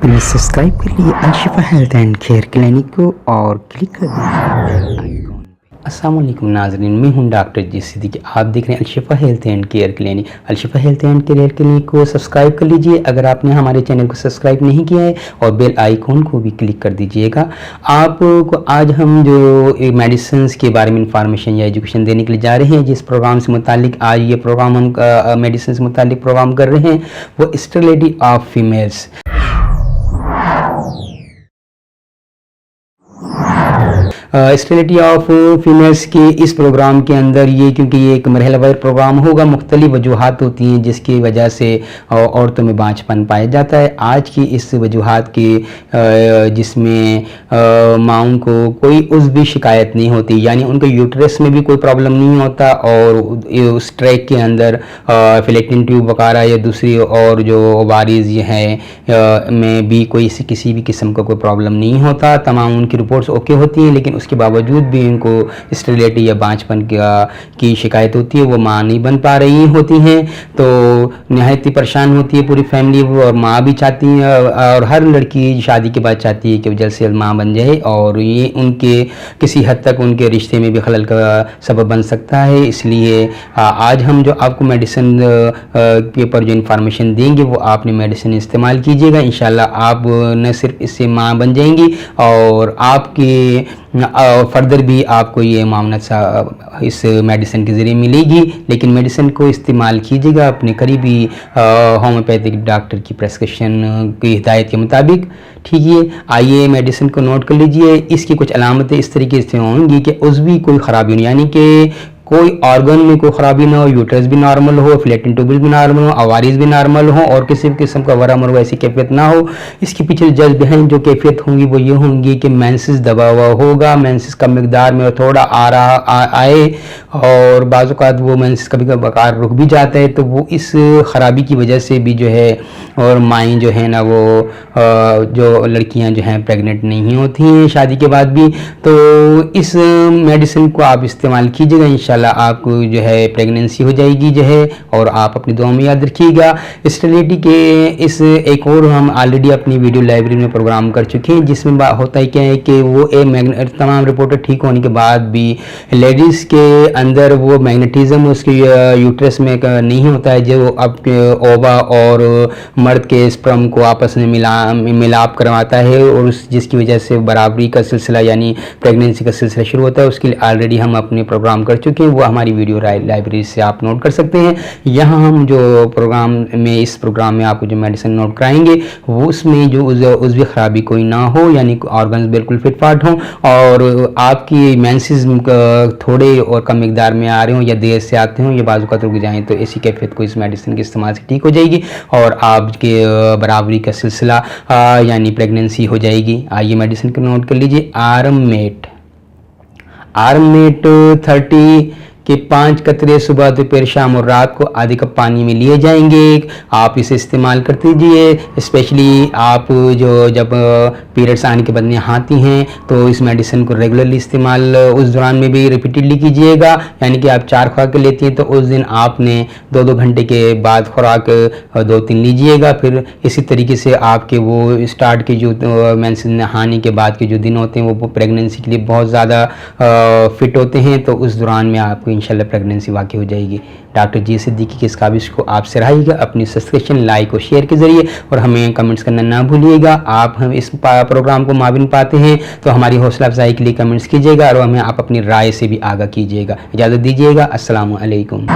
अपने सब्सक्राइब कर लिए Alshifa health and care clinic को और क्लिक कर दीजिए आइकॉन पे। अस्सलाम वालेकुम नाज़रीन, मैं हूं डॉक्टर जी सिद्दीकी। आप देख रहे हैं Alshifa health and care clinic. Alshifa health and care clinic को सब्सक्राइब कर लीजिए अगर आपने हमारे चैनल को सब्सक्राइब नहीं किया है, और बेल आइकॉन को भी क्लिक कर दीजिएगा। आपको आज हम जो मेडिसिन के बारे में इंफॉर्मेशन या एजुकेशन देने के लिए जा रहे हैं, जिस प्रोग्राम से मुतालिक आज ये प्रोग्राम हम मेडिसिन से मुतालिक प्रोग्राम कर रहे हैं, वो sterility of females. Sterility of females के इस प्रोग्राम के अंदर क्योंकि ये एक मरहलावार प्रोग्राम होगा, मुख्तलिफ वजूहात होती हैं जिसकी वजह से औरतों में बांझपन पाया जाता है। आज की इस वजूहात की जिसमें माओं को कोई उज़वी शिकायत नहीं होती, यानी उनके यूट्रस में भी कोई प्रॉब्लम नहीं होता, और उस ट्रैक के अंदर फिलेटिन ट्यूब वगैरह या दूसरी और जो ओवारीज हैं में भी कोई किसी भी किस्म का कोई प्रॉब्लम नहीं होता। तमाम उनकी रिपोर्ट्स ओके होती हैं, लेकिन उसके बावजूद भी इनको स्टेरिलिटी या बांझपन की शिकायत होती है। वो माँ नहीं बन पा रही होती हैं, तो नहायत ही परेशान होती है पूरी फैमिली, और माँ भी चाहती है, और हर लड़की शादी के बाद चाहती है कि वो जल्द से जल्द माँ बन जाए, और ये उनके किसी हद तक उनके रिश्ते में भी खलल का सबब बन सकता है। इसलिए आज हम जो आपको मेडिसिन के ऊपर जो इन्फॉर्मेशन देंगे, वो आपने मेडिसिन इस्तेमाल कीजिएगा। इंशाल्लाह आप न सिर्फ इससे माँ बन जाएंगी, और आपके फर्दर भी आपको ये मामला इस मेडिसिन के ज़रिए मिलेगी। लेकिन मेडिसिन को इस्तेमाल कीजिएगा अपने करीबी होम्योपैथिक डॉक्टर की प्रेस्क्रिप्शन की हिदायत के मुताबिक, ठीक है। आइए मेडिसिन को नोट कर लीजिए। इसकी कुछ अलामतें इस तरीके से होंगी कि उज़वी कोई ख़राबी नहीं, यानी कि कोई ऑर्गन में कोई ख़राबी ना हो, यूट्रस भी नॉर्मल हो, फिलेटिन ट्यूब्स भी नॉर्मल हो, ओवारीज भी नॉर्मल हो, और किसी भी किस्म का वरम और ऐसी कैफियत ना हो। इसके पीछे जज बहन जो कैफियत होंगी वो ये होंगी कि मेंसेस दबा हुआ होगा, मेंसेस कम मिकदार में थोड़ा आए, और बाज़ औक़ात वो मेंसेस कभी कभार रुक भी जाता है, तो वो इस ख़राबी की वजह से भी जो है, और माएँ जो है ना वो जो लड़कियाँ जो हैं प्रेगनेंट नहीं होती हैं शादी के बाद भी। तो इस मेडिसिन को आप इस्तेमाल कीजिएगा, इंशाल्लाह आपको जो है प्रेगनेंसी हो जाएगी जो है, और आप अपनी दुआ में याद रखिएगा। स्टेरिलिटी के इस एक और हम ऑलरेडी अपनी वीडियो लाइब्रेरी में प्रोग्राम कर चुके हैं, जिसमें होता है क्या है कि वो तमाम रिपोर्टर ठीक होने के बाद भी लेडीज़ के अंदर वो मैग्नेटिज्म उसके यूट्रस में नहीं होता है, जो अब ओवा और मर्द के स्पर्म को आपस में मिलाप करवाता है, और जिसकी वजह से बराबरी का सिलसिला यानी प्रेगनेंसी का सिलसिला शुरू होता है। उसके लिए ऑलरेडी हम अपने प्रोग्राम कर चुके हैं, वो हमारी वीडियो लाइब्रेरी से आप नोट कर सकते हैं। यहाँ हम जो इस प्रोग्राम में आपको जो मेडिसिन नोट कराएंगे, वो उसमें जो उज़वी ख़राबी कोई ना हो, यानी ऑर्गन्स बिल्कुल फिट फाट हों, और आपकी मेंसेस थोड़े और कम मिकदार में आ रहे हों, या देर से आते हों, या बाजू का रुक जाएँ, तो ऐसी कैफियत को इस मेडिसिन के इस्तेमाल से ठीक हो जाएगी, और आपके बराबरी का सिलसिला यानी प्रेगनेंसी हो जाएगी। आइए मेडिसिन को नोट कर लीजिए। आर्ममेट 30 के 5 कतरे सुबह दोपहर शाम और रात को आधे कप पानी में लिए जाएंगे। आप इसे इस्तेमाल करते दीजिए, स्पेशली आप जो जब पीरियड्स आने के बाद नहाती हैं, तो इस मेडिसिन को रेगुलरली इस्तेमाल उस दौरान में भी रिपीटेडली कीजिएगा। यानी कि आप 4 खुराक लेती हैं, तो उस दिन आपने 2-2 घंटे के बाद खुराक 2-3 लीजिएगा। फिर इसी तरीके से आपके वो स्टार्ट के जो मेंसेस नहाने के बाद के जो दिन होते हैं, वो प्रेगनेंसी के लिए बहुत ज़्यादा फिट होते हैं, तो उस दौरान में आपको इंशाल्लाह प्रेगनेंसी वाक़ई हो जाएगी। डॉक्टर जी सिद्दीकी की इस काविश को आप सराहिएगा अपनी सब्सक्रिप्शन, लाइक और शेयर के ज़रिए, और हमें कमेंट्स करना ना भूलिएगा। आप हम इस प्रोग्राम को माविन पाते हैं तो हमारी हौसला अफजाई के लिए कमेंट्स कीजिएगा, और हमें आप अपनी राय से भी आगाह कीजिएगा। इजाज़त दीजिएगा। अस्सलामु अलैकुम।